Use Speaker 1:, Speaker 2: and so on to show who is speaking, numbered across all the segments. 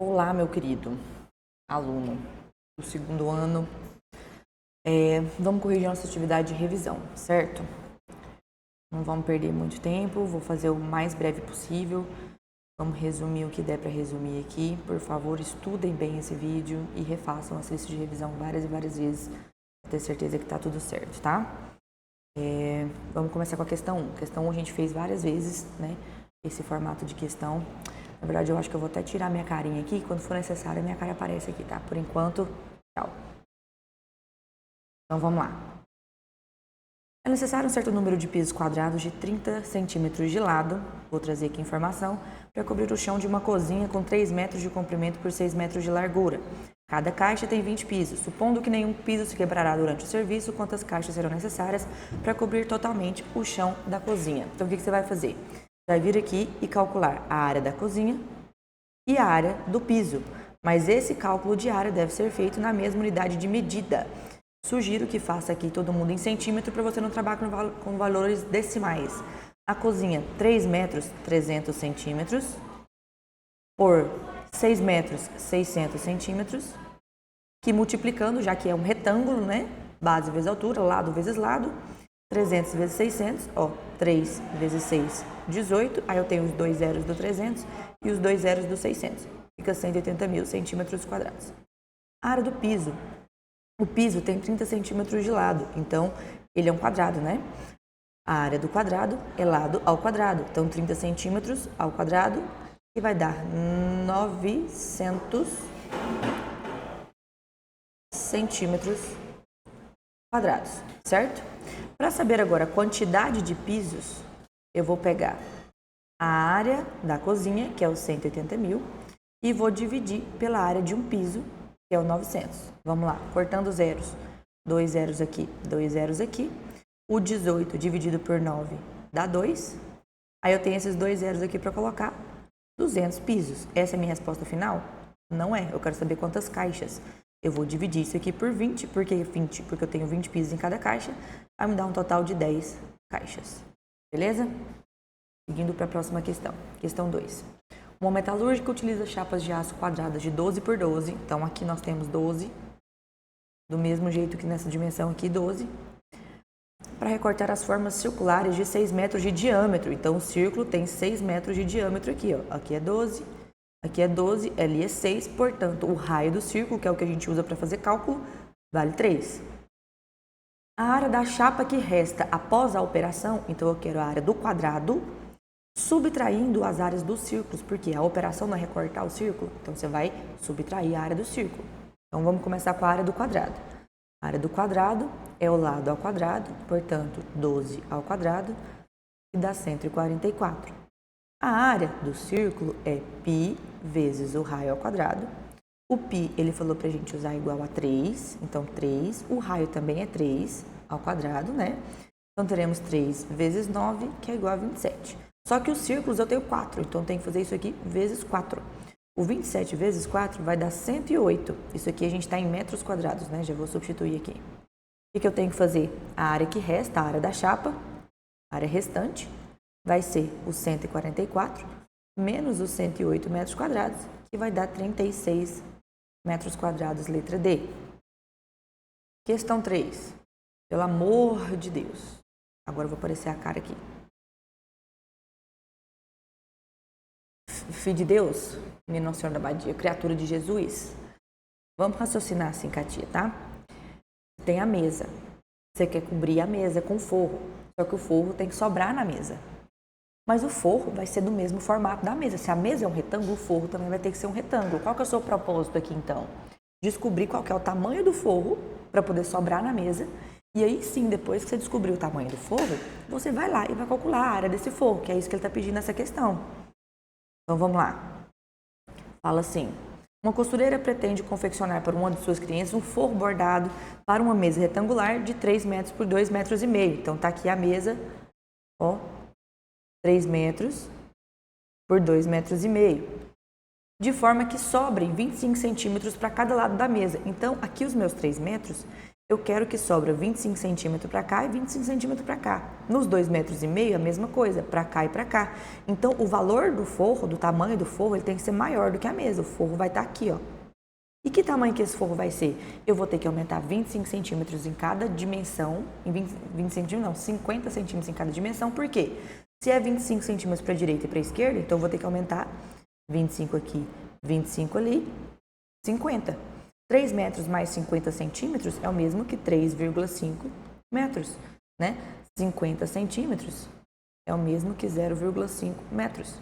Speaker 1: Olá, meu querido aluno do segundo ano. Vamos corrigir nossa atividade de revisão, certo? Não vamos perder muito tempo, vou fazer o mais breve possível. Vamos resumir o que der para resumir aqui. Por favor, estudem bem esse vídeo e refaçam o exercício de revisão várias e várias vezes para ter certeza que tá tudo certo, tá? Vamos começar com a questão 1. Questão 1 a gente fez várias vezes, né? Esse formato de questão. Na verdade, eu acho que eu vou até tirar minha carinha aqui. Quando for necessário, a minha cara aparece aqui, tá? Por enquanto, tchau. Então, vamos lá. É necessário um certo número de pisos quadrados de 30 centímetros de lado, vou trazer aqui informação, para cobrir o chão de uma cozinha com 3 metros de comprimento por 6 metros de largura. Cada caixa tem 20 pisos. Supondo que nenhum piso se quebrará durante o serviço, quantas caixas serão necessárias para cobrir totalmente o chão da cozinha? Então, o que você vai fazer? Vai vir aqui e calcular a área da cozinha e a área do piso. Mas esse cálculo de área deve ser feito na mesma unidade de medida. Sugiro que faça aqui todo mundo em centímetro para você não trabalhar com valores decimais. A cozinha, 3 metros, 300 centímetros, por 6 metros, 600 centímetros, que multiplicando, já que é um retângulo, né? Base vezes altura, lado vezes lado, 300 vezes 600, 3 vezes 6, 18. Aí eu tenho os dois zeros do 300 e os dois zeros do 600. Fica 180 mil centímetros quadrados. A área do piso. O piso tem 30 centímetros de lado, então ele é um quadrado, né? A área do quadrado é lado ao quadrado. Então, 30 centímetros ao quadrado, que vai dar 900 centímetros quadrados, certo? Para saber agora a quantidade de pisos, eu vou pegar a área da cozinha, que é os 180 mil, e vou dividir pela área de um piso, que é o 900. Vamos lá, cortando zeros. 2 zeros aqui, 2 zeros aqui. O 18 dividido por 9 dá 2. Aí eu tenho esses 2 zeros aqui para colocar 200 pisos. Essa é a minha resposta final? Não é, eu quero saber quantas caixas. Eu vou dividir isso aqui por 20, porque eu tenho 20 pisos em cada caixa, vai me dar um total de 10 caixas. Beleza? Seguindo para a próxima questão. Questão 2. Uma metalúrgica utiliza chapas de aço quadradas de 12 por 12. Então, aqui nós temos 12. Do mesmo jeito que nessa dimensão aqui, 12. Para recortar as formas circulares de 6 metros de diâmetro. Então, o círculo tem 6 metros de diâmetro aqui, ó. Aqui é 12. Aqui é 12, ali é 6, portanto, o raio do círculo, que é o que a gente usa para fazer cálculo, vale 3. A área da chapa que resta após a operação, então eu quero a área do quadrado, subtraindo as áreas dos círculos, porque a operação não é recortar o círculo, então você vai subtrair a área do círculo. Então, vamos começar com a área do quadrado. A área do quadrado é o lado ao quadrado, portanto, 12 ao quadrado, e dá 144. A área do círculo é π vezes o raio ao quadrado. O π, ele falou pra gente usar igual a 3, então 3. O raio também é 3 ao quadrado, né? Então, teremos 3 vezes 9, que é igual a 27. Só que os círculos eu tenho 4, então eu tenho que fazer isso aqui vezes 4. O 27 vezes 4 vai dar 108. Isso aqui a gente está em metros quadrados, né? Já vou substituir aqui. O que eu tenho que fazer? A área que resta, a área da chapa, a área restante, vai ser os 144 menos os 108 metros quadrados, que vai dar 36 metros quadrados, letra D. Questão 3. Pelo amor de Deus. Agora eu vou aparecer a cara aqui. Filho de Deus, menino Nossa Senhora da Badia, criatura de Jesus. Vamos raciocinar assim, Katia, tá? Tem a mesa. Você quer cobrir a mesa com forro, só que o forro tem que sobrar na mesa. Mas o forro vai ser do mesmo formato da mesa. Se a mesa é um retângulo, o forro também vai ter que ser um retângulo. Qual que é o seu propósito aqui, então? Descobrir qual que é o tamanho do forro para poder sobrar na mesa. E aí sim, depois que você descobrir o tamanho do forro, você vai lá e vai calcular a área desse forro, que é isso que ele está pedindo nessa questão. Então, vamos lá. Fala assim. Uma costureira pretende confeccionar para uma de suas clientes um forro bordado para uma mesa retangular de 3 metros por 2,5 metros. Então, tá aqui a mesa, ó, 3 metros por 2,5 metros. De forma que sobrem 25 centímetros para cada lado da mesa. Então, aqui os meus 3 metros, eu quero que sobra 25 centímetros para cá e 25 centímetros para cá. Nos 2,5 metros, a mesma coisa, para cá e para cá. Então, o valor do forro, do tamanho do forro, ele tem que ser maior do que a mesa. O forro vai estar aqui, ó. E que tamanho que esse forro vai ser? Eu vou ter que aumentar 25 centímetros em cada dimensão, em 20 centímetros não, 50 centímetros em cada dimensão, por quê? Se é 25 centímetros para a direita e para a esquerda, então eu vou ter que aumentar 25 aqui, 25 ali, 50. 3 metros mais 50 centímetros é o mesmo que 3,5 metros, né? 50 centímetros é o mesmo que 0,5 metros.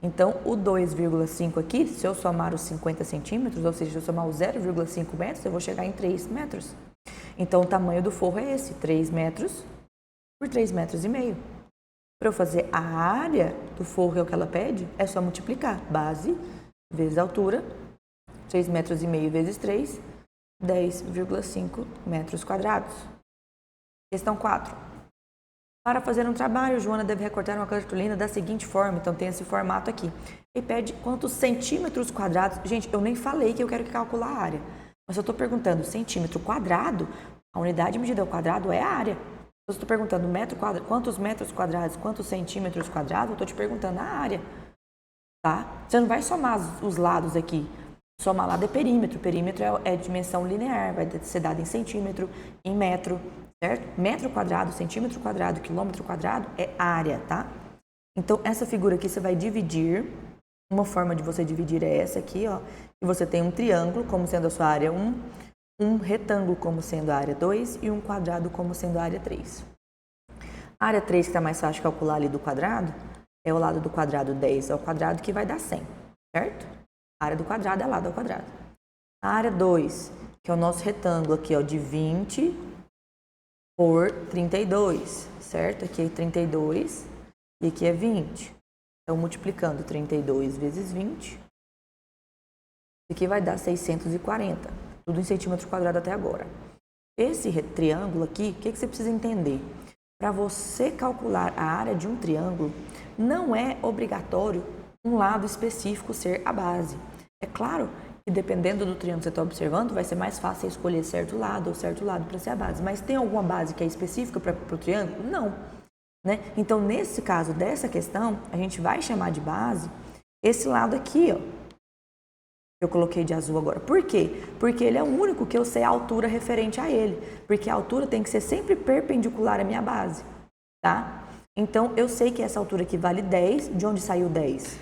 Speaker 1: Então, o 2,5 aqui, se eu somar os 50 centímetros, ou seja, se eu somar os 0,5 metros, eu vou chegar em 3 metros. Então, o tamanho do forro é esse, 3 metros por 3,5 metros. Para eu fazer a área do forro, que é o que ela pede, é só multiplicar base vezes altura, 3,5 metros vezes 3, 10,5 metros quadrados. Questão 4. Para fazer um trabalho, Joana deve recortar uma cartolina da seguinte forma, então tem esse formato aqui. E pede quantos centímetros quadrados. Gente, eu nem falei que eu quero calcular a área, mas eu estou perguntando centímetro quadrado, a unidade de medida ao quadrado é a área. Eu estou perguntando metro quadrado, quantos metros quadrados, quantos centímetros quadrados, eu estou te perguntando a área, tá? Você não vai somar os lados aqui. Somar lado é perímetro. Perímetro é dimensão linear, vai ser dado em centímetro, em metro, certo? Metro quadrado, centímetro quadrado, quilômetro quadrado é área, tá? Então, essa figura aqui você vai dividir. Uma forma de você dividir é essa aqui, ó. E você tem um triângulo como sendo a sua área 1, um retângulo como sendo a área 2 e um quadrado como sendo a área 3. A área 3, que está mais fácil de calcular ali do quadrado, é o lado do quadrado 10 ao quadrado, que vai dar 100, certo? A área do quadrado é lado ao quadrado. A área 2, que é o nosso retângulo aqui, ó, de 20 por 32, certo? Aqui é 32 e aqui é 20. Então, multiplicando 32 vezes 20, isso aqui vai dar 640. Tudo em centímetros quadrados até agora. Esse triângulo aqui, o que você precisa entender? Para você calcular a área de um triângulo, não é obrigatório um lado específico ser a base. É claro que dependendo do triângulo que você está observando, vai ser mais fácil escolher certo lado ou certo lado para ser a base. Mas tem alguma base que é específica para o triângulo? Não. Né? Então, nesse caso dessa questão, a gente vai chamar de base esse lado aqui, ó. Eu coloquei de azul agora. Por quê? Porque ele é o único que eu sei a altura referente a ele. Porque a altura tem que ser sempre perpendicular à minha base, tá? Então, eu sei que essa altura aqui vale 10. De onde saiu 10?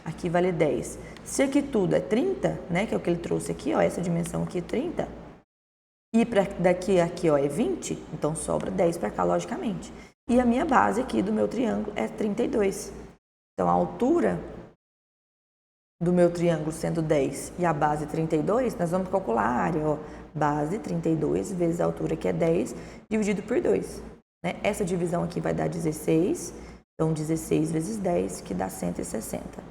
Speaker 1: Aqui vale 10. Se aqui tudo é 30, né? Que é o que ele trouxe aqui, ó. Essa dimensão aqui é 30. E daqui a aqui, ó, é 20. Então, sobra 10 para cá, logicamente. E a minha base aqui do meu triângulo é 32. Então, a altura do meu triângulo sendo 10 e a base 32, nós vamos calcular a área, ó. Base 32 vezes a altura, que é 10, dividido por 2. Né? Essa divisão aqui vai dar 16, então 16 vezes 10, que dá 160.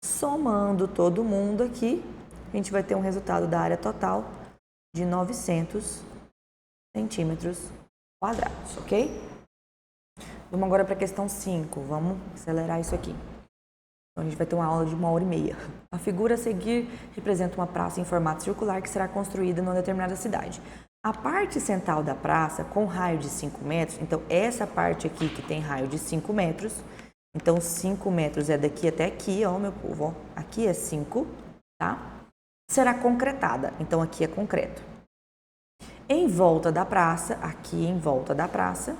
Speaker 1: Somando todo mundo aqui, a gente vai ter um resultado da área total de 900 centímetros quadrados, ok? Vamos agora para a questão 5, vamos acelerar isso aqui. Então, a gente vai ter uma aula de 1h30. A figura a seguir representa uma praça em formato circular que será construída numa determinada cidade. A parte central da praça, com raio de 5 metros, então essa parte aqui que tem raio de 5 metros, então 5 metros é daqui até aqui, ó, meu povo, ó, aqui é 5, tá? Será concretada, então aqui é concreto. Em volta da praça, aqui em volta da praça,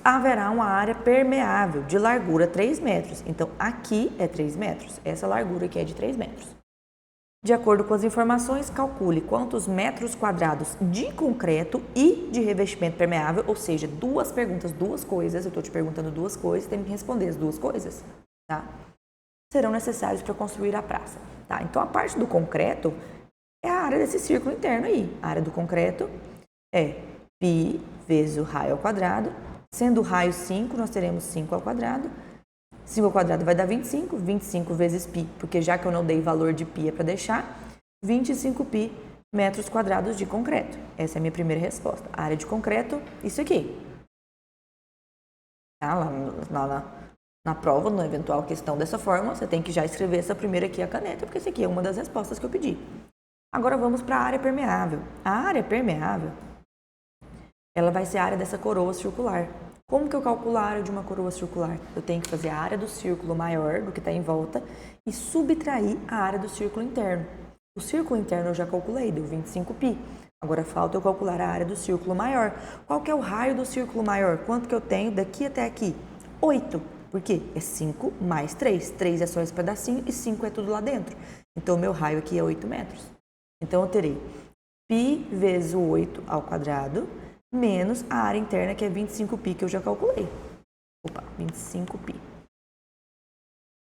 Speaker 1: haverá uma área permeável de largura 3 metros. Então, aqui é 3 metros. Essa largura aqui é de 3 metros. De acordo com as informações, calcule quantos metros quadrados de concreto e de revestimento permeável, ou seja, duas perguntas, duas coisas, eu estou te perguntando duas coisas, tem que responder as duas coisas, tá? Serão necessários para construir a praça, tá? Então, a parte do concreto é a área desse círculo interno aí. A área do concreto é π vezes o raio ao quadrado. Sendo o raio 5, nós teremos 5 ao quadrado. 5 ao quadrado vai dar 25, 25 vezes π, porque já que eu não dei valor de π é para deixar, 25π metros quadrados de concreto. Essa é a minha primeira resposta. A área de concreto, isso aqui. Tá? Na prova, na eventual questão dessa forma, você tem que já escrever essa primeira aqui a caneta, porque essa aqui é uma das respostas que eu pedi. Agora vamos para a área permeável. A área permeável, ela vai ser a área dessa coroa circular. Como que eu calculo a área de uma coroa circular? Eu tenho que fazer a área do círculo maior do que está em volta e subtrair a área do círculo interno. O círculo interno eu já calculei, deu 25π. Agora falta eu calcular a área do círculo maior. Qual que é o raio do círculo maior? Quanto que eu tenho daqui até aqui? 8. Por quê? É 5 mais 3. 3 é só esse pedacinho e 5 é tudo lá dentro. Então, o meu raio aqui é 8 metros. Então, eu terei π vezes o 8 ao quadrado, menos a área interna, que é 25π, que eu já calculei. Opa, 25π.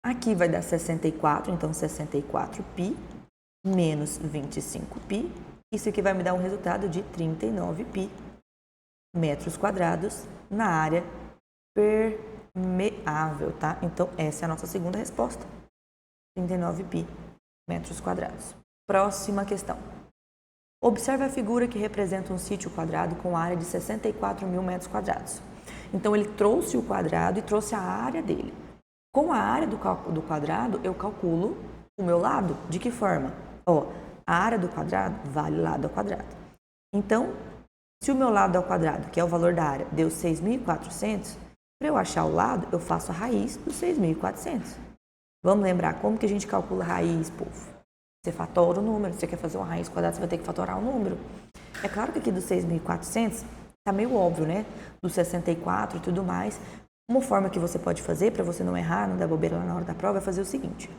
Speaker 1: Aqui vai dar 64, então 64π menos 25π. Isso aqui vai me dar um resultado de 39π metros quadrados na área permeável, tá? Então, essa é a nossa segunda resposta. 39π metros quadrados. Próxima questão. Observe a figura que representa um sítio quadrado com área de 64.000 metros quadrados. Então, ele trouxe o quadrado e trouxe a área dele. Com a área do quadrado, eu calculo o meu lado. De que forma? Ó, a área do quadrado vale lado ao quadrado. Então, se o meu lado ao quadrado, que é o valor da área, deu 6.400, para eu achar o lado, eu faço a raiz dos 6.400. Vamos lembrar como que a gente calcula a raiz, povo? Você fatora o número. Se você quer fazer uma raiz quadrada, você vai ter que fatorar o número. É claro que aqui dos 6.400 tá meio óbvio, né? Do 64 e tudo mais. Uma forma que você pode fazer, para você não errar, não dar bobeira lá na hora da prova, é fazer o seguinte.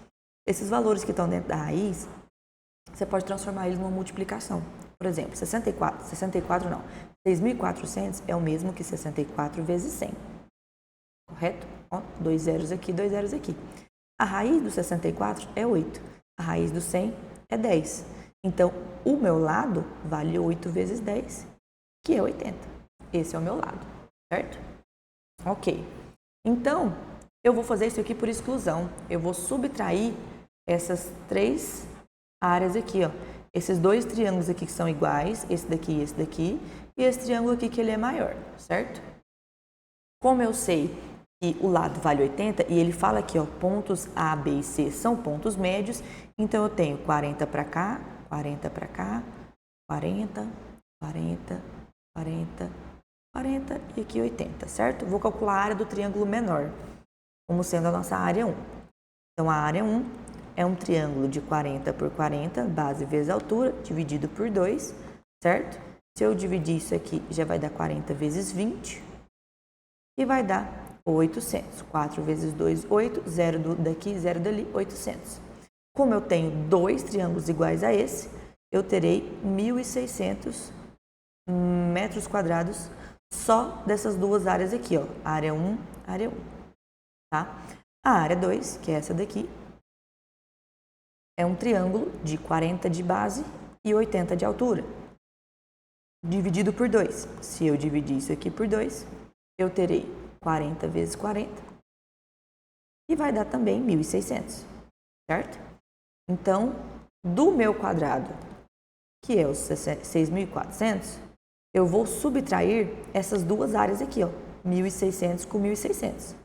Speaker 1: Esses valores que estão dentro da raiz, você pode transformar eles numa multiplicação. Por exemplo, 6.400 é o mesmo que 64 vezes 100. Correto? Ó, 2 zeros aqui, 2 zeros aqui. A raiz do 64 é 8. A raiz do 100 é 10. Então, o meu lado vale 8 vezes 10, que é 80. Esse é o meu lado, certo? Ok. Então, eu vou fazer isso aqui por exclusão. Eu vou subtrair essas três áreas aqui, ó. Esses dois triângulos aqui que são iguais, esse daqui e esse triângulo aqui que ele é maior, certo? Como eu sei que o lado vale 80 e ele fala aqui, ó, pontos A, B e C são pontos médios, então eu tenho 40 para cá, 40 para cá, 40, 40, 40, 40 e aqui 80, certo? Vou calcular a área do triângulo menor, como sendo a nossa área 1. Então, a área 1 é um triângulo de 40 por 40, base vezes altura, dividido por 2, certo? Se eu dividir isso aqui, já vai dar 40 vezes 20 e vai dar 800. 4 vezes 2, 8, 0 daqui, 0 dali, 800. Como eu tenho dois triângulos iguais a esse, eu terei 1.600 metros quadrados só dessas duas áreas aqui, ó, área 1, área 1, tá? A área 2, que é essa daqui, é um triângulo de 40 de base e 80 de altura, dividido por 2. Se eu dividir isso aqui por 2, eu terei 40 vezes 40 e vai dar também 1.600, certo? Então, do meu quadrado, que é os 6.400, eu vou subtrair essas duas áreas aqui, ó, 1.600 com 1.600.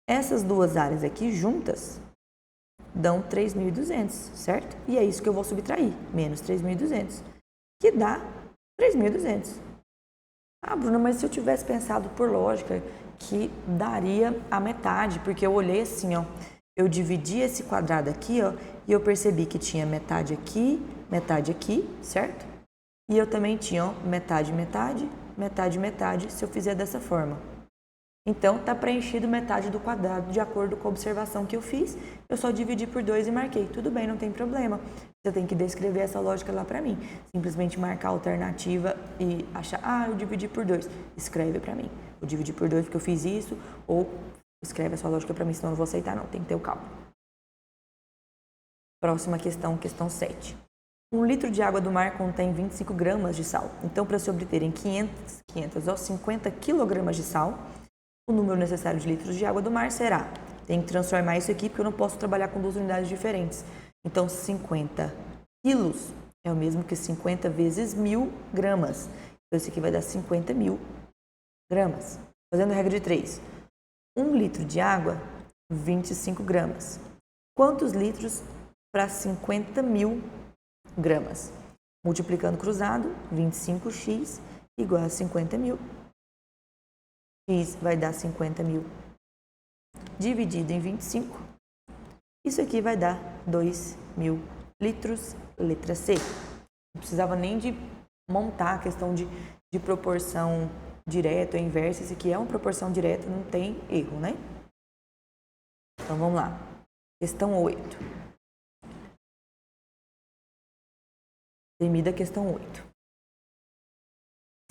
Speaker 1: Essas duas áreas aqui juntas dão 3.200, certo? E é isso que eu vou subtrair, menos 3.200, que dá 3.200. Ah, Bruna, mas se eu tivesse pensado por lógica que daria a metade, porque eu olhei assim, ó, eu dividi esse quadrado aqui, ó, e eu percebi que tinha metade aqui, certo? E eu também tinha, ó, metade, metade, metade, metade, se eu fizer dessa forma. Então, está preenchido metade do quadrado de acordo com a observação que eu fiz. Eu só dividi por 2 e marquei. Tudo bem, não tem problema. Você tem que descrever essa lógica lá para mim. Simplesmente marcar a alternativa e achar, ah, eu dividi por 2. Escreve para mim. Eu dividi por 2 porque eu fiz isso. Ou escreve a sua lógica para mim, senão eu não vou aceitar não. Tem que ter o cálculo. Próxima questão, questão 7. 1 litro de água do mar contém 25 gramas de sal. Então, para se obterem 500 ou 50 quilogramas de sal, o número necessário de litros de água do mar será, tem que transformar isso aqui porque eu não posso trabalhar com duas unidades diferentes. Então, 50 quilos é o mesmo que 50 vezes 1.000 gramas. Então, isso aqui vai dar 50.000 gramas. Fazendo regra de 3. 1 litro de água, 25 gramas. Quantos litros para 50.000 gramas? Multiplicando cruzado, 25x igual a 50 mil. X vai dar 50 mil dividido em 25. Isso aqui vai dar 2.000 litros, letra C. Não precisava nem de montar a questão de proporção direta ou inversa. Isso aqui é uma proporção direta, não tem erro, né? Então, vamos lá. Questão 8. Temida questão 8.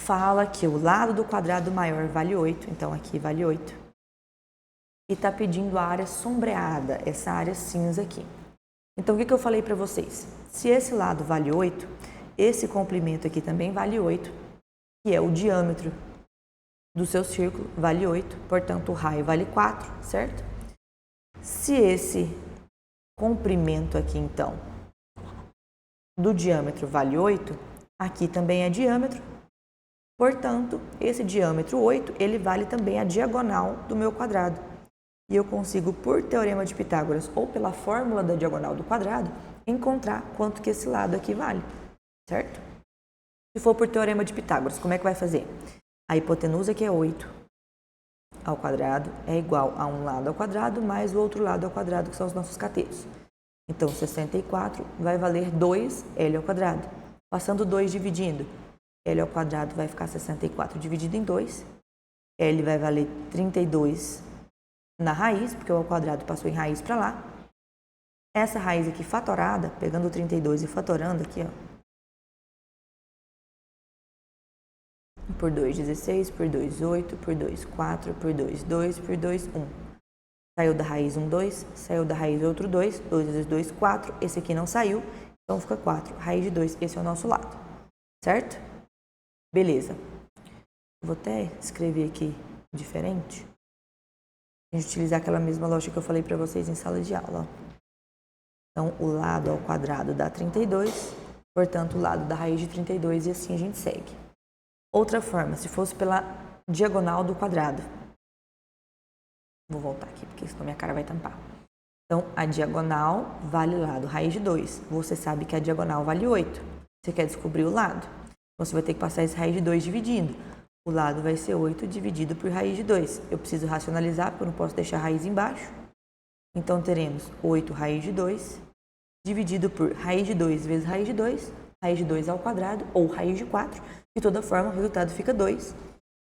Speaker 1: Fala que o lado do quadrado maior vale 8, então aqui vale 8. E está pedindo a área sombreada, essa área cinza aqui. Então, o que eu falei para vocês? Se esse lado vale 8, esse comprimento aqui também vale 8, que é o diâmetro do seu círculo, vale 8, portanto o raio vale 4, certo? Se esse comprimento aqui, então, do diâmetro vale 8, aqui também é diâmetro, portanto, esse diâmetro 8, ele vale também a diagonal do meu quadrado. E eu consigo, por teorema de Pitágoras ou pela fórmula da diagonal do quadrado, encontrar quanto que esse lado aqui vale, certo? Se for por teorema de Pitágoras, como é que vai fazer? A hipotenusa, que é 8 ao quadrado, é igual a um lado ao quadrado mais o outro lado ao quadrado, que são os nossos catetos. Então, 64 vai valer 2L ao quadrado. Passando 2 dividindo, L ao quadrado vai ficar 64 dividido em 2. L vai valer 32 na raiz, porque o ao quadrado passou em raiz para lá. Essa raiz aqui fatorada, pegando o 32 e fatorando aqui, ó. Por 2, 16, por 2, 8, por 2, 4, por 2, 2, por 2, 1. Saiu da raiz 1, 2, saiu da raiz outro 2, 2 vezes 2, 4. Esse aqui não saiu, então fica 4. Raiz de 2, esse é o nosso lado, certo? Beleza. Vou até escrever aqui diferente. A gente utilizar aquela mesma lógica que eu falei para vocês em sala de aula. Então, o lado ao quadrado dá 32, portanto, o lado da raiz de 32 e assim a gente segue. Outra forma, se fosse pela diagonal do quadrado. Vou voltar aqui, porque senão minha cara vai tampar. Então, a diagonal vale lado, raiz de 2. Você sabe que a diagonal vale 8. Você quer descobrir o lado. Então, você vai ter que passar esse raiz de 2 dividindo. O lado vai ser 8 dividido por raiz de 2. Eu preciso racionalizar, porque eu não posso deixar a raiz embaixo. Então, teremos 8 raiz de 2 dividido por raiz de 2 vezes raiz de 2 ao quadrado, ou raiz de 4. De toda forma, o resultado fica 2.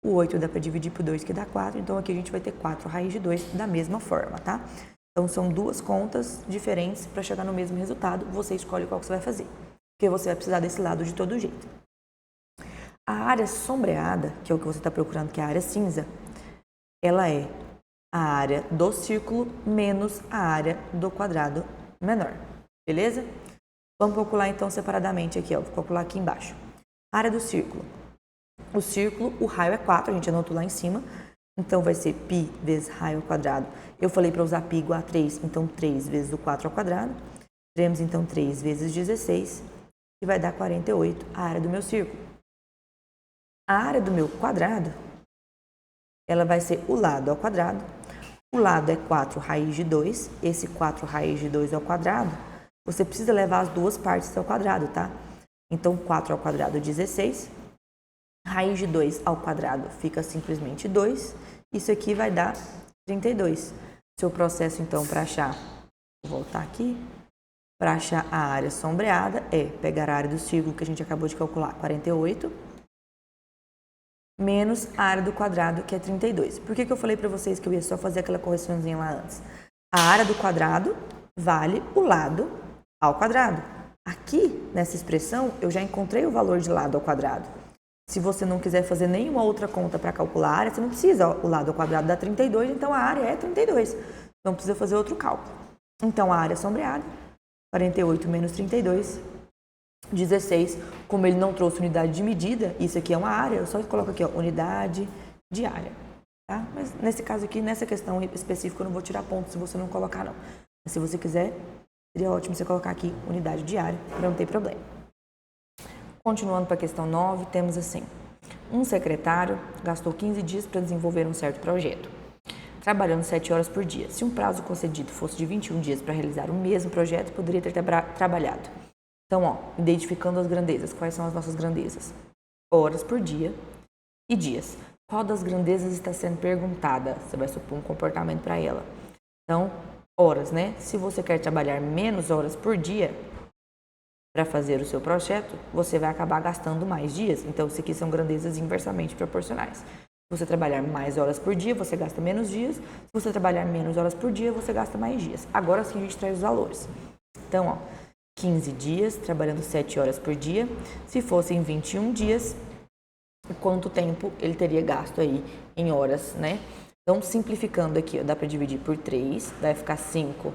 Speaker 1: O 8 dá para dividir por 2, que dá 4. Então, aqui a gente vai ter 4 raiz de 2 da mesma forma, tá? Então, são duas contas diferentes para chegar no mesmo resultado. Você escolhe qual que você vai fazer, porque você vai precisar desse lado de todo jeito. A área sombreada, que é o que você está procurando, que é a área cinza, ela é a área do círculo menos a área do quadrado menor, beleza? Vamos calcular então separadamente aqui, ó. Vou calcular aqui embaixo. Área do círculo. O círculo, o raio é 4, a gente anotou lá em cima. Então, vai ser π vezes raio ao quadrado. Eu falei para usar π igual a 3, então 3 vezes o 4 ao quadrado. Teremos, então, 3 vezes 16, que vai dar 48, a área do meu círculo. A área do meu quadrado, ela vai ser o lado ao quadrado. O lado é 4 raiz de 2. Esse 4 raiz de 2 ao quadrado, você precisa levar as duas partes ao quadrado, tá? Então, 4 ao quadrado, 16. Raiz de 2 ao quadrado fica simplesmente 2. Isso aqui vai dar 32. Seu processo, então, para achar, vou voltar aqui, para achar a área sombreada é pegar a área do círculo que a gente acabou de calcular, 48, menos a área do quadrado, que é 32. Por que eu falei para vocês que eu ia só fazer aquela correçãozinha lá antes? A área do quadrado vale o lado ao quadrado. Aqui, nessa expressão, eu já encontrei o valor de lado ao quadrado. Se você não quiser fazer nenhuma outra conta para calcular a área, você não precisa. O lado ao quadrado dá 32, então a área é 32. Não precisa fazer outro cálculo. Então, a área sombreada, 48 menos 32, 16. Como ele não trouxe unidade de medida, isso aqui é uma área, eu só coloco aqui, ó, unidade de área. Tá? Mas nesse caso aqui, nessa questão específica, eu não vou tirar ponto se você não colocar, não. Mas se você quiser, seria ótimo você colocar aqui unidade de área, não tem problema. Continuando para a questão 9, temos assim: um secretário gastou 15 dias para desenvolver um certo projeto, trabalhando 7 horas por dia. Se um prazo concedido fosse de 21 dias para realizar o mesmo projeto, poderia ter trabalhado Então, ó, identificando as grandezas. Quais são as nossas grandezas? Horas por dia e dias. Qual das grandezas está sendo perguntada? Você vai supor um comportamento para ela. Então, horas, né? Se você quer trabalhar menos horas por dia para fazer o seu projeto, você vai acabar gastando mais dias. Então, isso aqui são grandezas inversamente proporcionais. Se você trabalhar mais horas por dia, você gasta menos dias. Se você trabalhar menos horas por dia, você gasta mais dias. Agora sim a gente traz os valores. Então, ó, 15 dias, trabalhando 7 horas por dia. Se fossem 21 dias, quanto tempo ele teria gasto aí em horas, né? Então, simplificando aqui, ó, dá para dividir por 3, vai ficar 5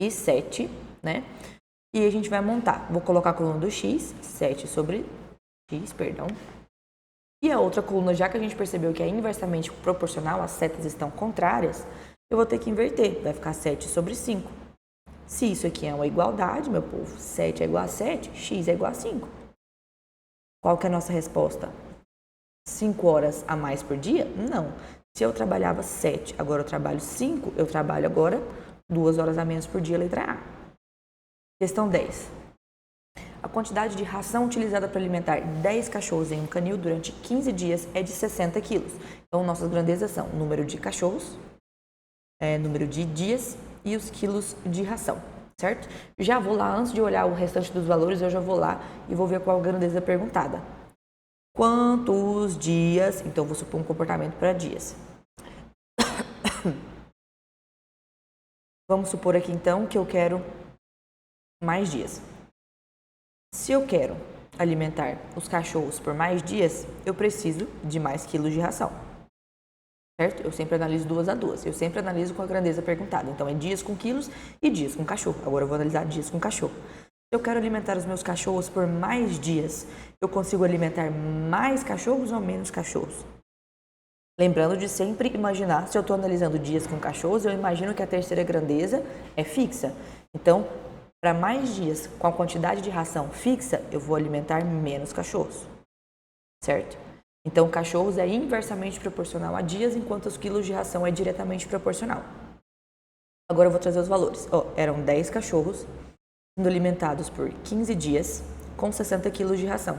Speaker 1: e 7, né? E a gente vai montar. Vou colocar a coluna do x, 7 sobre x, perdão. E a outra coluna, já que a gente percebeu que é inversamente proporcional, as setas estão contrárias, eu vou ter que inverter. Vai ficar 7 sobre 5. Se isso aqui é uma igualdade, meu povo, 7 é igual a 7, x é igual a 5. Qual que é a nossa resposta? 5 horas a mais por dia? Não. Se eu trabalhava 7, agora eu trabalho 5, eu trabalho agora 2 horas a menos por dia, letra A. Questão 10. A quantidade de ração utilizada para alimentar 10 cachorros em um canil durante 15 dias é de 60 quilos. Então, nossas grandezas são número de cachorros, número de dias e os quilos de ração, certo? Já vou lá, antes de olhar o restante dos valores, eu já vou lá e vou ver qual grandeza é perguntada. Quantos dias? Então, vou supor um comportamento para dias. Vamos supor aqui, então, que eu quero mais dias. Se eu quero alimentar os cachorros por mais dias, eu preciso de mais quilos de ração, certo? Eu sempre analiso 2 a 2. Eu sempre analiso com a grandeza perguntada. Então, é dias com quilos e dias com cachorro. Agora, eu vou analisar dias com cachorro. Se eu quero alimentar os meus cachorros por mais dias, eu consigo alimentar mais cachorros ou menos cachorros? Lembrando de sempre imaginar, se eu estou analisando dias com cachorros, eu imagino que a terceira grandeza é fixa. Então, para mais dias com a quantidade de ração fixa, eu vou alimentar menos cachorros, certo? Então, cachorros é inversamente proporcional a dias, enquanto os quilos de ração é diretamente proporcional. Agora eu vou trazer os valores. Eram 10 cachorros sendo alimentados por 15 dias com 60 quilos de ração.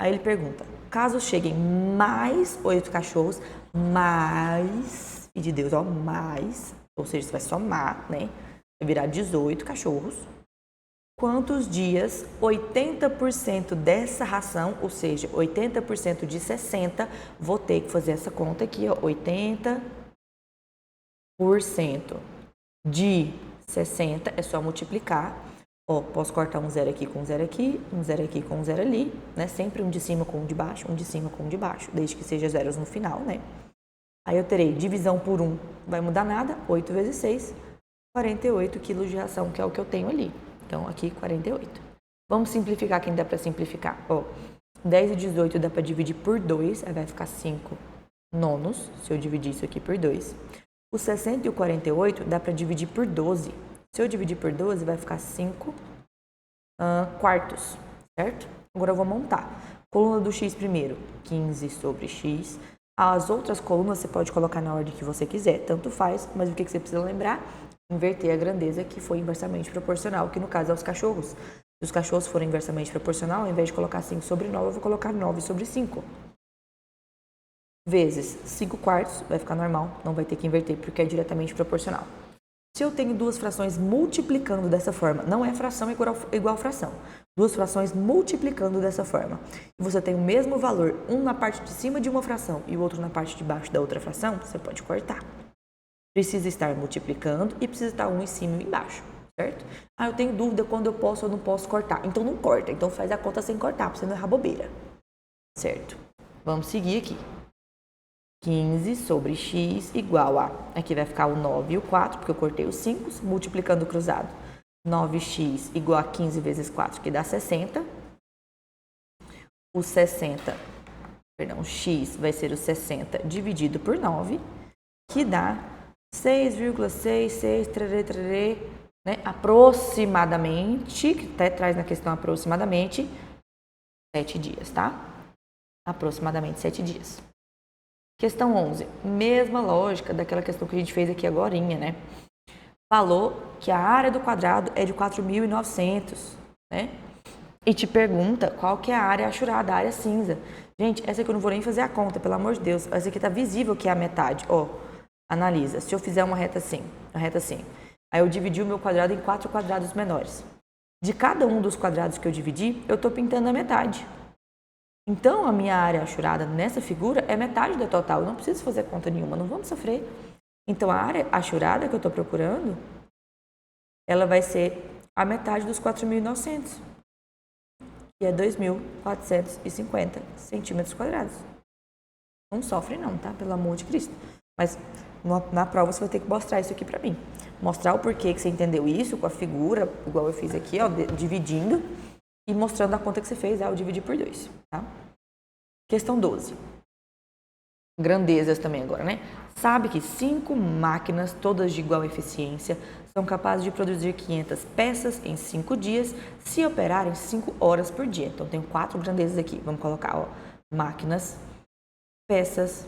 Speaker 1: Aí ele pergunta, caso cheguem mais 8 cachorros, mais, e de Deus, mais, ou seja, você vai somar, né? Vai virar 18 cachorros. Quantos dias 80% dessa ração, ou seja, 80% de 60, vou ter que fazer essa conta aqui, ó, 80% de 60, é só multiplicar. Ó, posso cortar um zero aqui com um zero aqui, um zero aqui com um zero ali, né? Sempre um de cima com um de baixo, um de cima com um de baixo, desde que seja zeros no final, né? Aí eu terei divisão por 1, vai mudar nada, 8 vezes 6, 48 quilos de ração, que é o que eu tenho ali. Então, aqui, 48. Vamos simplificar quem dá para simplificar. 10 e 18 dá para dividir por 2, aí vai ficar 5 nonos, se eu dividir isso aqui por 2. O 60 e o 48 dá para dividir por 12. Se eu dividir por 12, vai ficar 5 quartos, certo? Agora eu vou montar. Coluna do x primeiro, 15 sobre x. As outras colunas você pode colocar na ordem que você quiser, tanto faz, mas o que você precisa lembrar? Inverter a grandeza que foi inversamente proporcional, que no caso é os cachorros. Se os cachorros forem inversamente proporcional, ao invés de colocar 5 sobre 9, eu vou colocar 9 sobre 5. Vezes 5 quartos, vai ficar normal, não vai ter que inverter, porque é diretamente proporcional. Se eu tenho duas frações multiplicando dessa forma, não é fração igual a fração, duas frações multiplicando dessa forma, e você tem o mesmo valor, um na parte de cima de uma fração e o outro na parte de baixo da outra fração, você pode cortar. Precisa estar multiplicando e precisa estar um em cima e um embaixo, certo? Eu tenho dúvida quando eu posso ou não posso cortar. Então não corta, então faz a conta sem cortar, para você não errar bobeira. Certo? Vamos seguir aqui. 15 sobre x igual a... Aqui vai ficar o 9 e o 4, porque eu cortei os 5, multiplicando o cruzado. 9x igual a 15 vezes 4, que dá 60. O 60, perdão, x vai ser o 60 dividido por 9, que dá 6,66, né? Aproximadamente, que até traz na questão aproximadamente, 7 dias, tá? Aproximadamente 7 dias. Questão 11, mesma lógica daquela questão que a gente fez aqui agorinha, né? Falou que a área do quadrado é de 4.900, né? e te pergunta qual que é a área achurada, a área cinza. Gente, essa aqui eu não vou nem fazer a conta, pelo amor de Deus. Essa aqui tá visível que é a metade. Ó, analisa. Se eu fizer uma reta assim, aí eu dividi o meu quadrado em 4 quadrados menores. De cada um dos quadrados que eu dividi, eu tô pintando a metade. Então, a minha área achurada nessa figura é metade da total. Eu não preciso fazer conta nenhuma, não vamos sofrer. Então, a área achurada que eu estou procurando, ela vai ser a metade dos 4.900, que é 2.450 centímetros quadrados. Não sofre não, tá? Pelo amor de Cristo. Mas na prova você vai ter que mostrar isso aqui pra mim. Mostrar o porquê que você entendeu isso com a figura, igual eu fiz aqui, ó, dividindo. E mostrando a conta que você fez, eu dividi por 2, tá? Questão 12. Grandezas também agora, né? Sabe que 5 máquinas, todas de igual eficiência, são capazes de produzir 500 peças em 5 dias, se operarem 5 horas por dia. Então, tem 4 grandezas aqui. Vamos colocar, ó, máquinas, peças,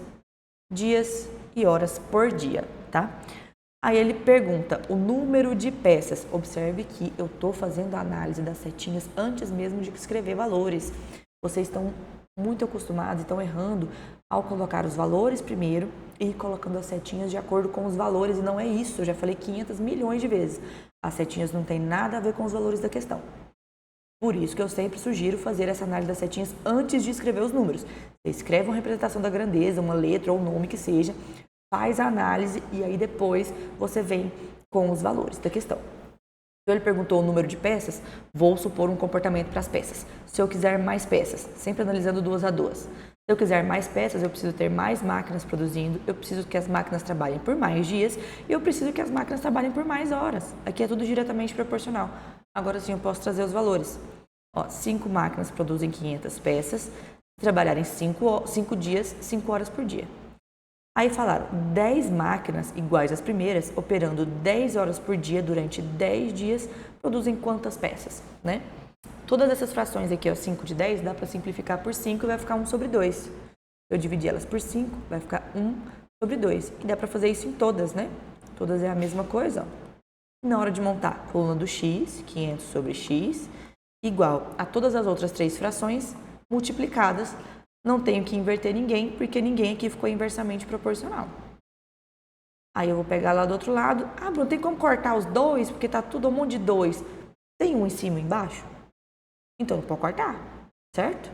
Speaker 1: dias e horas por dia, tá? Aí ele pergunta o número de peças. Observe que eu estou fazendo a análise das setinhas antes mesmo de escrever valores. Vocês estão muito acostumados e estão errando ao colocar os valores primeiro e colocando as setinhas de acordo com os valores. E não é isso, eu já falei 500 milhões de vezes. As setinhas não têm nada a ver com os valores da questão. Por isso que eu sempre sugiro fazer essa análise das setinhas antes de escrever os números. Você escreve uma representação da grandeza, uma letra ou nome que seja, faz a análise e aí depois você vem com os valores da questão. Então ele perguntou o número de peças, vou supor um comportamento para as peças. Se eu quiser mais peças, sempre analisando 2 a 2. Se eu quiser mais peças, eu preciso ter mais máquinas produzindo, eu preciso que as máquinas trabalhem por mais dias e eu preciso que as máquinas trabalhem por mais horas. Aqui é tudo diretamente proporcional. Agora sim eu posso trazer os valores. Ó, 5 máquinas produzem 500 peças, se trabalharem 5 dias, 5 horas por dia. Aí falaram 10 máquinas iguais às primeiras, operando 10 horas por dia durante 10 dias, produzem quantas peças, né? Todas essas frações aqui, ó, 5 de 10, dá para simplificar por 5 e vai ficar 1 sobre 2. Eu dividi elas por 5, vai ficar 1 sobre 2. E dá para fazer isso em todas, né? Todas é a mesma coisa, ó. Na hora de montar, coluna do x, 500 sobre x, igual a todas as outras 3 frações multiplicadas. Não tenho que inverter ninguém, porque ninguém aqui ficou inversamente proporcional. Aí eu vou pegar lá do outro lado. Ah, Bruno, tem como cortar os 2? Porque tá tudo um monte de 2. Tem um em cima e embaixo? Então não pode cortar, certo?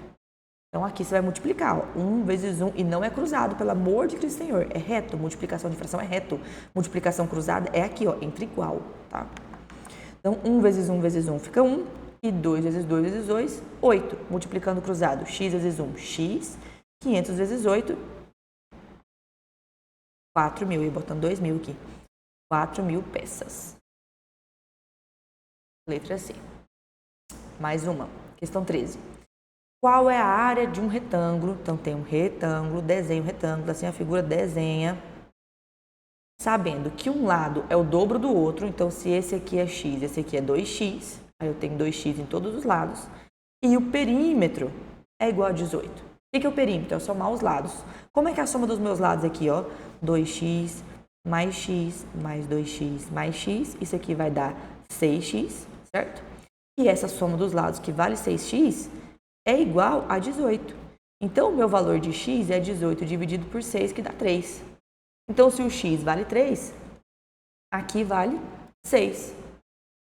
Speaker 1: Então aqui você vai multiplicar, ó, 1 vezes 1, e não é cruzado, pelo amor de Cristo Senhor. É reto, multiplicação de fração é reto. Multiplicação cruzada é aqui, ó, entre igual, tá? Então 1 vezes 1 vezes 1 fica 1. E 2 vezes 2 vezes 2, 8. Multiplicando cruzado, x vezes 1, x. 500 vezes 8, 4.000. E botando 2.000 aqui. 4.000 peças. Letra C. Mais uma. Questão 13. Qual é a área de um retângulo? Então, tem um retângulo, desenha o retângulo, assim a figura desenha. Sabendo que um lado é o dobro do outro, então se esse aqui é x, esse aqui é 2x, aí eu tenho 2x em todos os lados. E o perímetro é igual a 18. O que é o perímetro? É somar os lados. Como é que é a soma dos meus lados aqui, ó? 2x mais x mais 2x mais x. Isso aqui vai dar 6x, certo? E essa soma dos lados, que vale 6x, é igual a 18. Então, o meu valor de x é 18 dividido por 6, que dá 3. Então, se o x vale 3, aqui vale 6.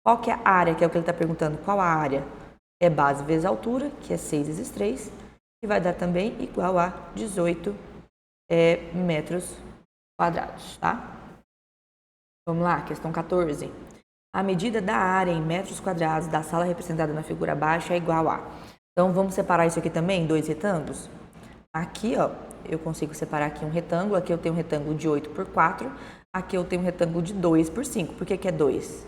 Speaker 1: Qual que é a área, que é o que ele está perguntando? Qual a área? É base vezes altura, que é 6 vezes 3, que vai dar também igual a 18 metros quadrados, tá? Vamos lá, questão 14. A medida da área em metros quadrados da sala representada na figura abaixo é igual a... Então, vamos separar isso aqui também em 2 retângulos? Aqui, ó, eu consigo separar aqui um retângulo. Aqui eu tenho um retângulo de 8 por 4. Aqui eu tenho um retângulo de 2 por 5. Por que que é 2?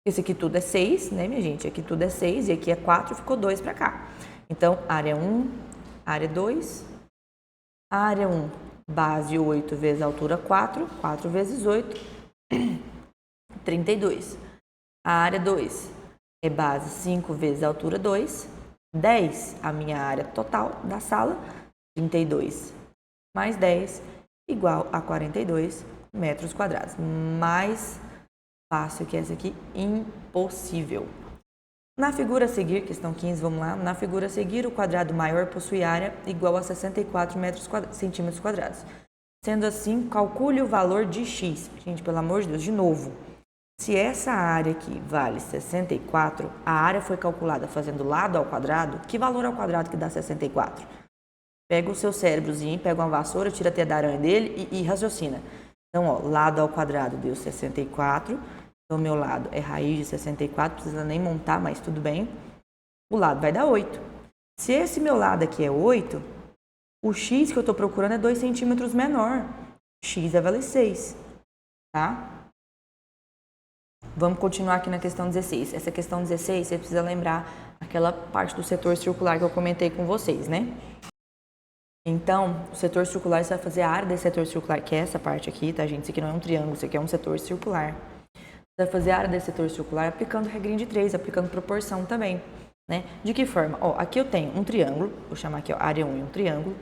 Speaker 1: Esse aqui tudo é 6, né, minha gente? Aqui tudo é 6 e aqui é 4, ficou 2 para cá. Então, área 1, área 2, área 1, base 8 vezes altura 4, 4 vezes 8, 32. A área 2 é base 5 vezes altura 2, 10, a minha área total da sala, 32 mais 10 igual a 42 metros quadrados. Mais fácil que essa aqui, impossível. Na figura a seguir, questão 15, vamos lá. Na figura a seguir, o quadrado maior possui área igual a 64 centímetros quadrados. Sendo assim, calcule o valor de x. Gente, pelo amor de Deus, de novo. Se essa área aqui vale 64, a área foi calculada fazendo lado ao quadrado, que valor ao quadrado que dá 64? Pega o seu cérebrozinho, pega uma vassoura, tira a teia da aranha dele e raciocina. Então, ó, lado ao quadrado deu 64. Então, o meu lado é raiz de 64, não precisa nem montar, mas tudo bem. O lado vai dar 8. Se esse meu lado aqui é 8, o x que eu estou procurando é 2 centímetros menor. X vai valer 6, tá? Vamos continuar aqui na questão 16. Essa questão 16, você precisa lembrar aquela parte do setor circular que eu comentei com vocês, né? Então, o setor circular, você vai fazer a área desse setor circular, que é essa parte aqui, tá, gente? Isso aqui não é um triângulo, isso aqui é um setor circular. Você vai fazer a área desse setor circular aplicando regrinha de 3, aplicando proporção também, né? De que forma? Ó, aqui eu tenho um triângulo, vou chamar aqui, ó, área 1 um triângulo,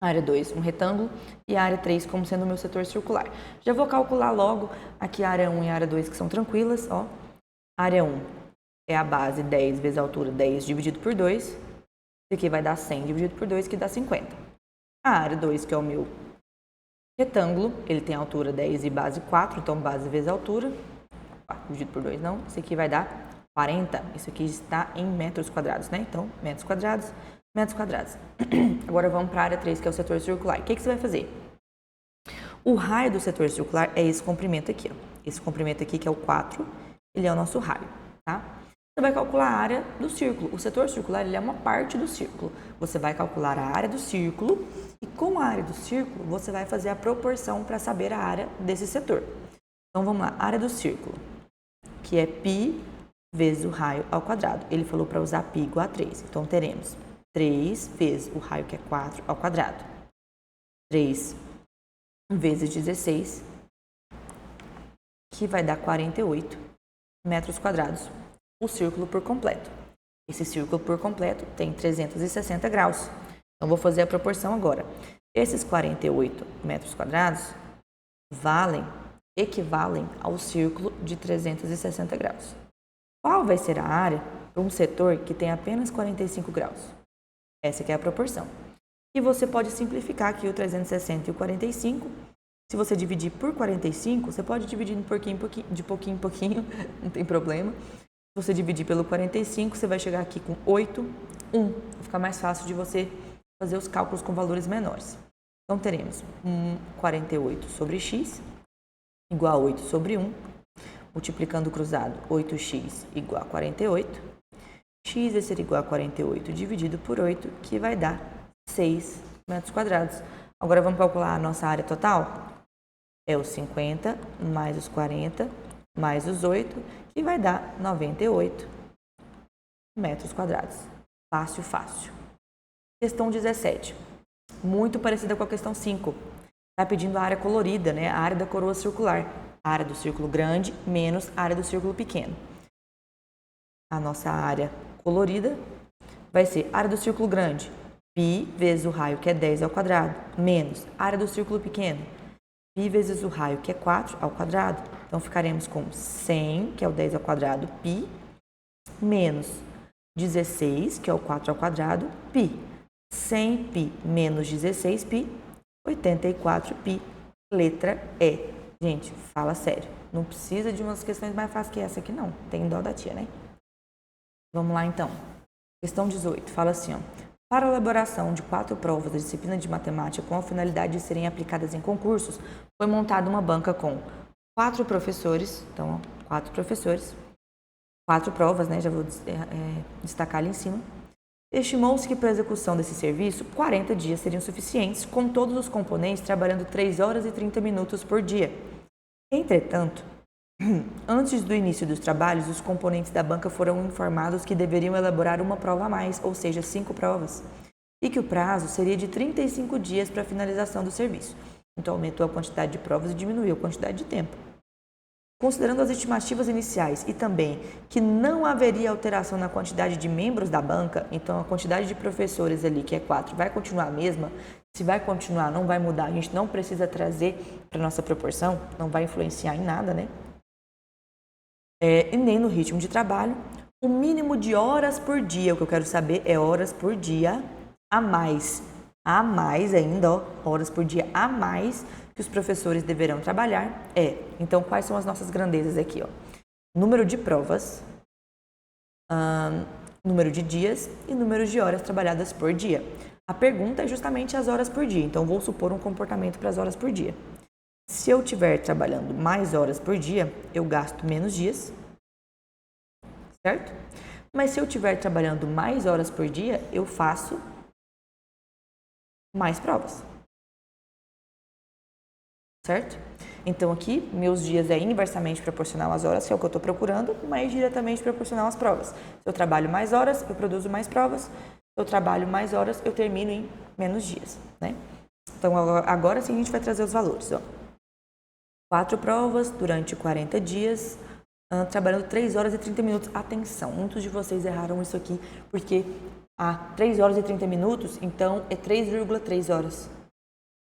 Speaker 1: área 2 um retângulo e a área 3 como sendo o meu setor circular. Já vou calcular logo aqui a área 1 e a área 2 que são tranquilas, ó. Área 1 é a base 10 vezes a altura 10 dividido por 2. Isso aqui vai dar 100 dividido por 2, que dá 50. A área 2, que é o meu retângulo, ele tem altura 10 e base 4, então base vezes altura, 4 dividido por 2 não, isso aqui vai dar 40. Isso aqui está em metros quadrados, né? Então, metros quadrados, metros quadrados. Agora vamos para a área 3, que é o setor circular. O que você vai fazer? O raio do setor circular é esse comprimento aqui, ó. Esse comprimento aqui, que é o 4, ele é o nosso raio, tá? Você vai calcular a área do círculo. O setor circular, ele é uma parte do círculo. Você vai calcular a área do círculo e com a área do círculo, você vai fazer a proporção para saber a área desse setor. Então, vamos lá. Área do círculo, que é π vezes o raio ao quadrado. Ele falou para usar π igual a 3. Então, teremos 3 vezes o raio, que é 4, ao quadrado. 3 vezes 16, que vai dar 48 metros quadrados. O círculo por completo. Esse círculo por completo tem 360 graus. Então, vou fazer a proporção agora. Esses 48 metros quadrados equivalem ao círculo de 360 graus. Qual vai ser a área para um setor que tem apenas 45 graus? Essa aqui é a proporção. E você pode simplificar aqui o 360 e o 45. Se você dividir por 45, você pode dividir de pouquinho em pouquinho, não tem problema. Se você dividir pelo 45, você vai chegar aqui com 8, 1. Vai ficar mais fácil de você fazer os cálculos com valores menores. Então, teremos 48 sobre x igual a 8 sobre 1. Multiplicando o cruzado, 8x igual a 48. X vai ser igual a 48 dividido por 8, que vai dar 6 metros quadrados. Agora, vamos calcular a nossa área total? É os 50 mais os 40 mais os 8, que vai dar 98 metros quadrados. Fácil, fácil. Questão 17. Muito parecida com a questão 5. Está pedindo a área colorida, né? A área da coroa circular. A área do círculo grande menos a área do círculo pequeno. A nossa área colorida vai ser a área do círculo grande, π vezes o raio, que é 10 ao quadrado, menos a área do círculo pequeno, π vezes o raio, que é 4 ao quadrado. Então, ficaremos com 100, que é o 10 ao quadrado, π, menos 16, que é o 4 ao quadrado, π. 100π menos 16π, 84π. Letra E. Gente, fala sério. Não precisa de umas questões mais fáceis que essa aqui, não. Tem dó da tia, né? Vamos lá, então. Questão 18. Fala assim, ó. Para a elaboração de 4 provas da disciplina de matemática com a finalidade de serem aplicadas em concursos, foi montada uma banca com 4 professores. Então, ó, 4 professores. 4 provas, né? Já vou destacar ali em cima. Estimou-se que para a execução desse serviço, 40 dias seriam suficientes, com todos os componentes trabalhando 3 horas e 30 minutos por dia. Entretanto, antes do início dos trabalhos, os componentes da banca foram informados que deveriam elaborar uma prova a mais, ou seja, 5 provas, e que o prazo seria de 35 dias para a finalização do serviço. Então, aumentou a quantidade de provas e diminuiu a quantidade de tempo. Considerando as estimativas iniciais e também que não haveria alteração na quantidade de membros da banca, então a quantidade de professores ali, que é 4, vai continuar a mesma. Se vai continuar, não vai mudar, a gente não precisa trazer para a nossa proporção, não vai influenciar em nada, né? E nem no ritmo de trabalho, O mínimo de horas por dia, o que eu quero saber é horas por dia a mais. A mais ainda, ó, horas por dia a mais que os professores deverão trabalhar é. Então, quais são as nossas grandezas aqui, ó? Número de provas, número de dias e número de horas trabalhadas por dia. A pergunta é justamente as horas por dia, então vou supor um comportamento para as horas por dia. Se eu estiver trabalhando mais horas por dia, eu gasto menos dias, certo? Mas se eu estiver trabalhando mais horas por dia, eu faço mais provas, certo? Então aqui, meus dias é inversamente proporcional às horas, que é o que eu estou procurando, mas diretamente proporcional às provas. Se eu trabalho mais horas, eu produzo mais provas. Se eu trabalho mais horas, eu termino em menos dias, né? Então agora sim a gente vai trazer os valores, ó. 4 provas durante 40 dias, trabalhando 3 horas e 30 minutos. Atenção, muitos de vocês erraram isso aqui, porque 3 horas e 30 minutos, então é 3,3 horas.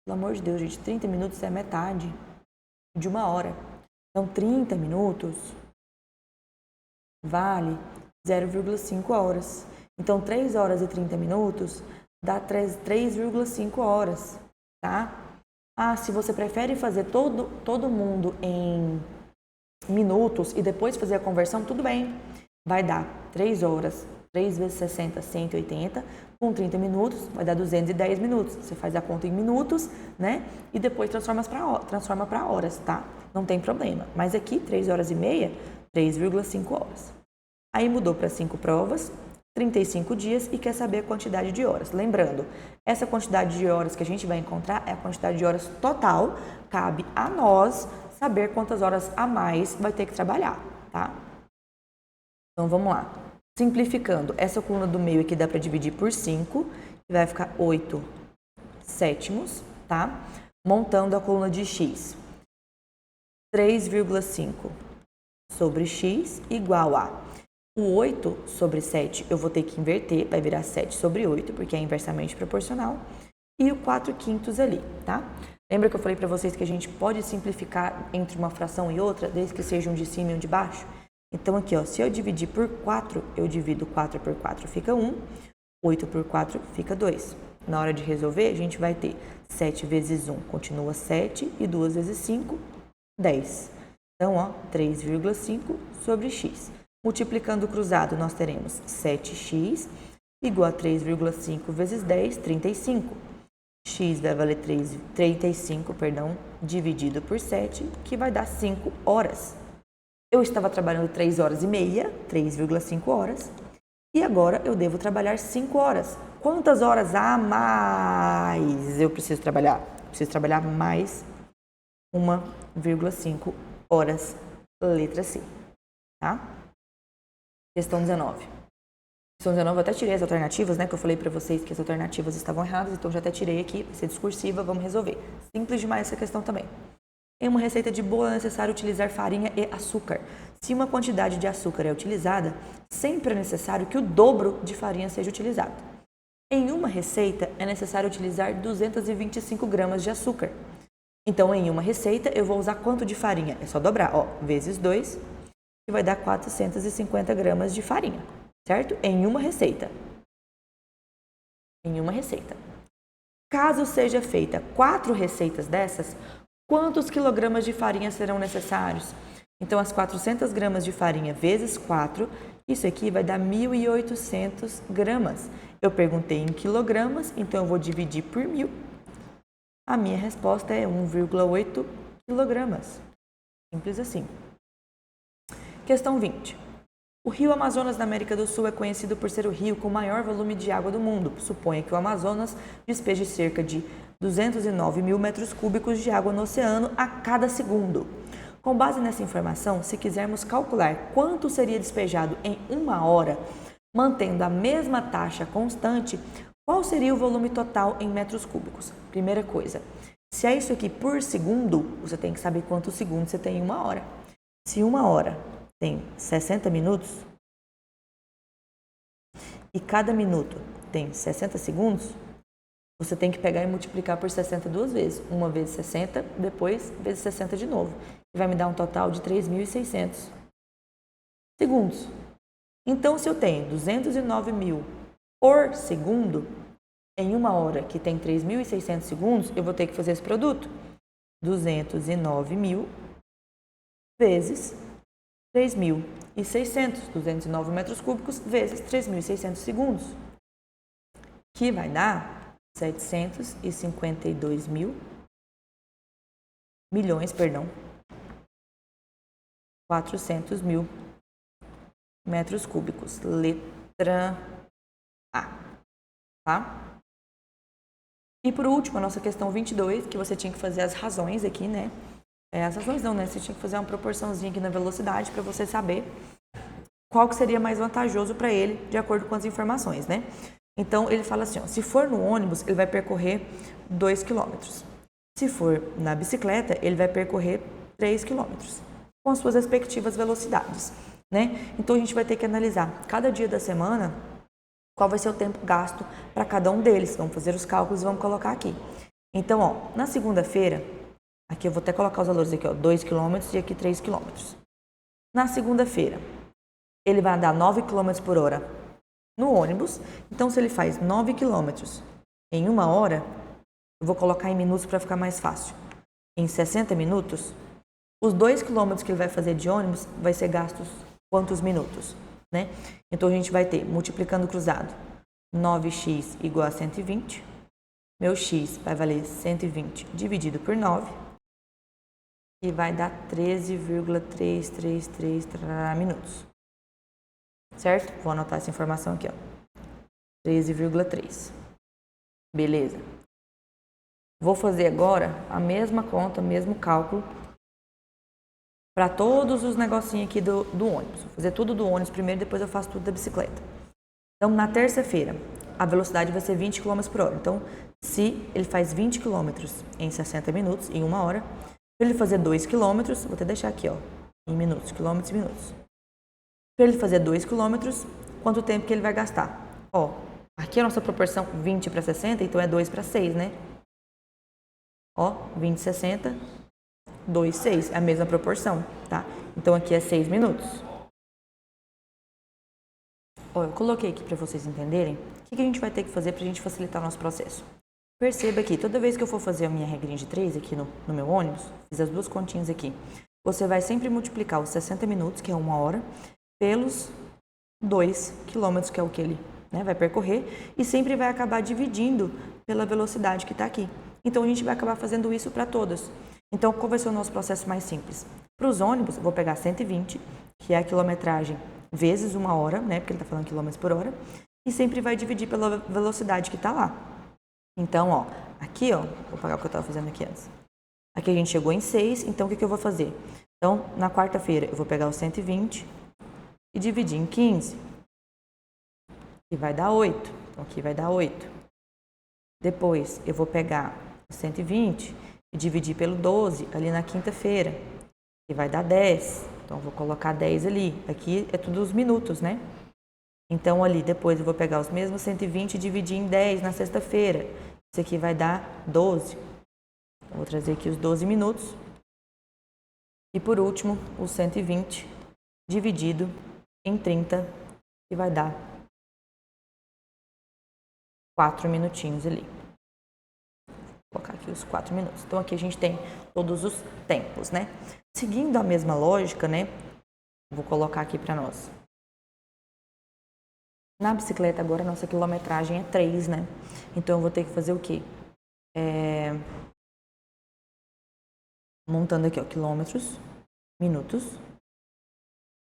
Speaker 1: Pelo amor de Deus, gente, 30 minutos é metade de 1 hora. Então, 30 minutos vale 0,5 horas. Então, 3 horas e 30 minutos dá 3,5 horas, tá? Se você prefere fazer todo mundo em minutos e depois fazer a conversão, tudo bem. Vai dar 3 horas, 3 vezes 60, 180, com 30 minutos, vai dar 210 minutos. Você faz a conta em minutos, né? E depois transforma para horas, tá? Não tem problema. Mas aqui, 3 horas e meia, 3,5 horas. Aí mudou para 5 provas, 35 dias e quer saber a quantidade de horas. Lembrando, essa quantidade de horas que a gente vai encontrar é a quantidade de horas total. Cabe a nós saber quantas horas a mais vai ter que trabalhar, tá? Então, vamos lá. Simplificando, essa coluna do meio aqui dá para dividir por 5, que vai ficar 8 sétimos, tá? Montando a coluna de x. 3,5 sobre x igual a o 8 sobre 7, eu vou ter que inverter, vai virar 7 sobre 8, porque é inversamente proporcional. E o 4/5 ali, tá? Lembra que eu falei para vocês que a gente pode simplificar entre uma fração e outra, desde que seja um de cima e um de baixo? Então, aqui, ó, se eu dividir por 4, eu divido 4 por 4, fica 1. 8 por 4 fica 2. Na hora de resolver, a gente vai ter 7 vezes 1, continua 7, e 2 vezes 5, 10. Então, ó, 3,5 sobre x. Multiplicando o cruzado, nós teremos 7x igual a 3,5 vezes 10, 35. X vai valer 35, dividido por 7, que vai dar 5 horas. Eu estava trabalhando 3 horas e meia, 3,5 horas, e agora eu devo trabalhar 5 horas. Quantas horas a mais eu preciso trabalhar? Preciso trabalhar mais 1,5 horas, letra C, tá? Questão 19. Questão 19, eu até tirei as alternativas, né? Que eu falei para vocês que as alternativas estavam erradas, então já até tirei aqui, vai ser discursiva, vamos resolver. Simples demais essa questão também. Em uma receita de bolo é necessário utilizar farinha e açúcar. Se uma quantidade de açúcar é utilizada, sempre é necessário que o dobro de farinha seja utilizado. Em uma receita é necessário utilizar 225 gramas de açúcar. Então, em uma receita, eu vou usar quanto de farinha? É só dobrar, ó, vezes 2, que vai dar 450 gramas de farinha, certo? Em uma receita. Em uma receita. Caso seja feita 4 receitas dessas, quantos quilogramas de farinha serão necessários? Então, as 400 gramas de farinha vezes 4, isso aqui vai dar 1.800 gramas. Eu perguntei em quilogramas, então eu vou dividir por 1.000. A minha resposta é 1,8 quilogramas. Simples assim. Questão 20. O rio Amazonas da América do Sul é conhecido por ser o rio com maior volume de água do mundo. Suponha que o Amazonas despeje cerca de 209 mil metros cúbicos de água no oceano a cada segundo. Com base nessa informação, se quisermos calcular quanto seria despejado em 1 hora, mantendo a mesma taxa constante, qual seria o volume total em metros cúbicos? Primeira coisa, se é isso aqui por segundo, você tem que saber quantos segundos você tem em 1 hora. Se 1 hora tem 60 minutos e cada minuto tem 60 segundos, você tem que pegar e multiplicar por 60 duas vezes. Uma vezes 60, depois vezes 60 de novo. Que vai me dar um total de 3.600 segundos. Então, se eu tenho 209.000 por segundo, em uma hora que tem 3.600 segundos, eu vou ter que fazer esse produto. 209.000 vezes 3.600, 209 metros cúbicos vezes 3.600 segundos, que vai dar 752 milhões, 400 mil metros cúbicos. Letra A, tá? E por último, a nossa questão 22, que você tinha que fazer as razões aqui, né? As razões não, né? Você tinha que fazer uma proporçãozinha aqui na velocidade para você saber qual que seria mais vantajoso para ele, de acordo com as informações, né? Então, ele fala assim, ó, se for no ônibus, ele vai percorrer 2 km. Se for na bicicleta, ele vai percorrer 3 km, com as suas respectivas velocidades, né? Então, a gente vai ter que analisar cada dia da semana qual vai ser o tempo gasto para cada um deles. Vamos fazer os cálculos e vamos colocar aqui. Então, ó, na segunda-feira, aqui eu vou até colocar os valores aqui, ó, 2 km e aqui 3 km. Na segunda-feira, ele vai andar 9 km por hora no ônibus. Então, se ele faz 9 km em uma hora, eu vou colocar em minutos para ficar mais fácil. Em 60 minutos, os 2 km que ele vai fazer de ônibus vai ser gastos quantos minutos, né? Então, a gente vai ter, multiplicando cruzado, 9x igual a 120. Meu x vai valer 120 dividido por 9. E vai dar 13,333 minutos. Certo? Vou anotar essa informação aqui, ó. 13,3. Beleza. Vou fazer agora a mesma conta, mesmo cálculo para todos os negocinhos aqui do ônibus. Vou fazer tudo do ônibus primeiro, depois eu faço tudo da bicicleta. Então, na terça-feira, a velocidade vai ser 20 km por hora. Então, se ele faz 20 km em 60 minutos, em uma hora, para ele fazer 2 km, vou até deixar aqui, ó, em minutos, quilômetros e minutos. Para ele fazer 2 km, quanto tempo que ele vai gastar? Ó, aqui a nossa proporção 20 para 60, então é 2 para 6, né? Ó, 20, 60, 2, 6, é a mesma proporção, tá? Então aqui é 6 minutos. Ó, eu coloquei aqui para vocês entenderem o que a gente vai ter que fazer para a gente facilitar o nosso processo. Perceba aqui, toda vez que eu for fazer a minha regrinha de 3 aqui no meu ônibus, fiz as duas continhas aqui, você vai sempre multiplicar os 60 minutos, que é uma hora, pelos 2 quilômetros, que é o que ele, né, vai percorrer, e sempre vai acabar dividindo pela velocidade que está aqui. Então, a gente vai acabar fazendo isso para todas. Então, qual vai ser o nosso processo mais simples? Para os ônibus, eu vou pegar 120, que é a quilometragem vezes uma hora, né, porque ele está falando quilômetros por hora, e sempre vai dividir pela velocidade que está lá. Então, ó, aqui, ó, vou pagar o que eu estava fazendo aqui antes. Aqui a gente chegou em 6, então o que eu vou fazer? Então, na quarta-feira, eu vou pegar o 120 e dividir em 15, que vai dar 8. Então, aqui vai dar 8. Depois, eu vou pegar o 120 e dividir pelo 12 ali na quinta-feira, que vai dar 10. Então, eu vou colocar 10 ali. Aqui é tudo os minutos, né? Então, ali, depois eu vou pegar os mesmos 120 e dividir em 10 na sexta-feira. Isso aqui vai dar 12. Eu vou trazer aqui os 12 minutos. E, por último, o 120 dividido em 30, que vai dar 4 minutinhos ali. Vou colocar aqui os 4 minutos. Então, aqui a gente tem todos os tempos, né? Seguindo a mesma lógica, né? Vou colocar aqui para nós. Na bicicleta, agora, a nossa quilometragem é 3, né? Então, eu vou ter que fazer o quê? Montando aqui, ó, quilômetros, minutos.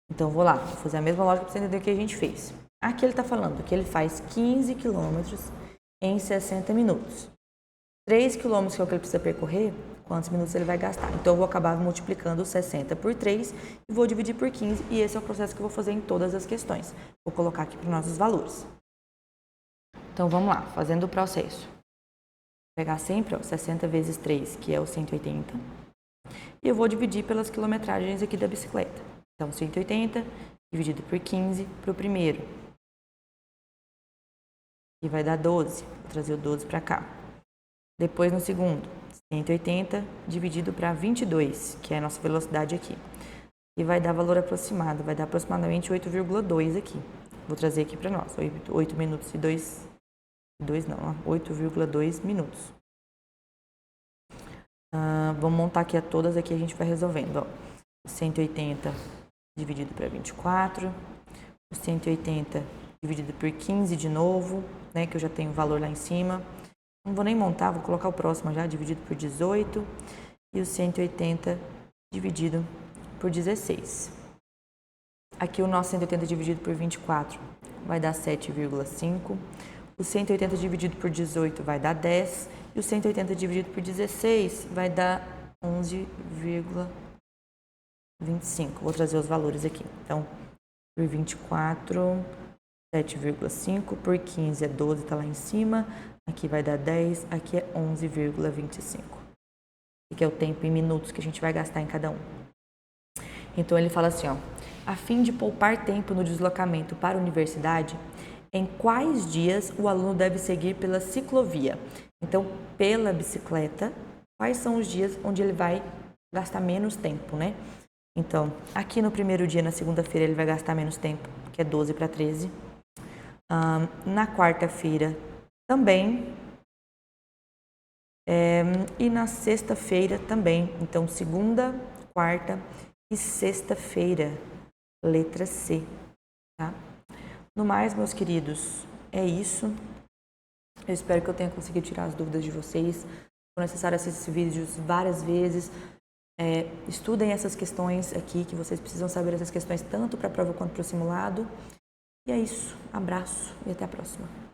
Speaker 1: Então, vou lá, vou fazer a mesma lógica para você entender o que a gente fez. Aqui ele está falando que ele faz 15 quilômetros em 60 minutos. 3 quilômetros, que é o que ele precisa percorrer, quantos minutos ele vai gastar? Então, eu vou acabar multiplicando 60 por 3 e vou dividir por 15. E esse é o processo que eu vou fazer em todas as questões. Vou colocar aqui para nós os valores. Então, vamos lá, fazendo o processo. Vou pegar sempre, ó, 60 vezes 3, que é o 180. E eu vou dividir pelas quilometragens aqui da bicicleta. Então, 180 dividido por 15 para o primeiro. E vai dar 12. Vou trazer o 12 para cá. Depois, no segundo, 180 dividido para 22, que é a nossa velocidade aqui. e vai dar valor aproximado, vai dar aproximadamente 8,2 aqui. Vou trazer aqui para nós, 8 minutos e 8,2 minutos. Vamos montar aqui a todas, aqui a gente vai resolvendo, ó. 180 dividido para 24, 180 dividido por 15 de novo, né, que eu já tenho o valor lá em cima. Não vou nem montar, vou colocar o próximo já, dividido por 18, e o 180 dividido por 16. Aqui o nosso 180 dividido por 24 vai dar 7,5. O 180 dividido por 18 vai dar 10. E o 180 dividido por 16 vai dar 11,25. Vou trazer os valores aqui. Então, por 24, 7,5. Por 15 é 12, tá lá em cima. Aqui vai dar 10. Aqui é 11,25. Que é o tempo em minutos que a gente vai gastar em cada um. Então, ele fala assim, ó. A fim de poupar tempo no deslocamento para a universidade, em quais dias o aluno deve seguir pela ciclovia? Então, pela bicicleta, quais são os dias onde ele vai gastar menos tempo, né? Então, aqui no primeiro dia, na segunda-feira, ele vai gastar menos tempo, que é 12 para 13. Na quarta-feira também. E na sexta-feira também. Então, segunda, quarta e sexta-feira. Letra C, tá? No mais, meus queridos, é isso. Eu espero que eu tenha conseguido tirar as dúvidas de vocês. Se for necessário assistir esses vídeos várias vezes. Estudem essas questões aqui, que vocês precisam saber essas questões tanto para a prova quanto para o simulado. E é isso. Abraço e até a próxima.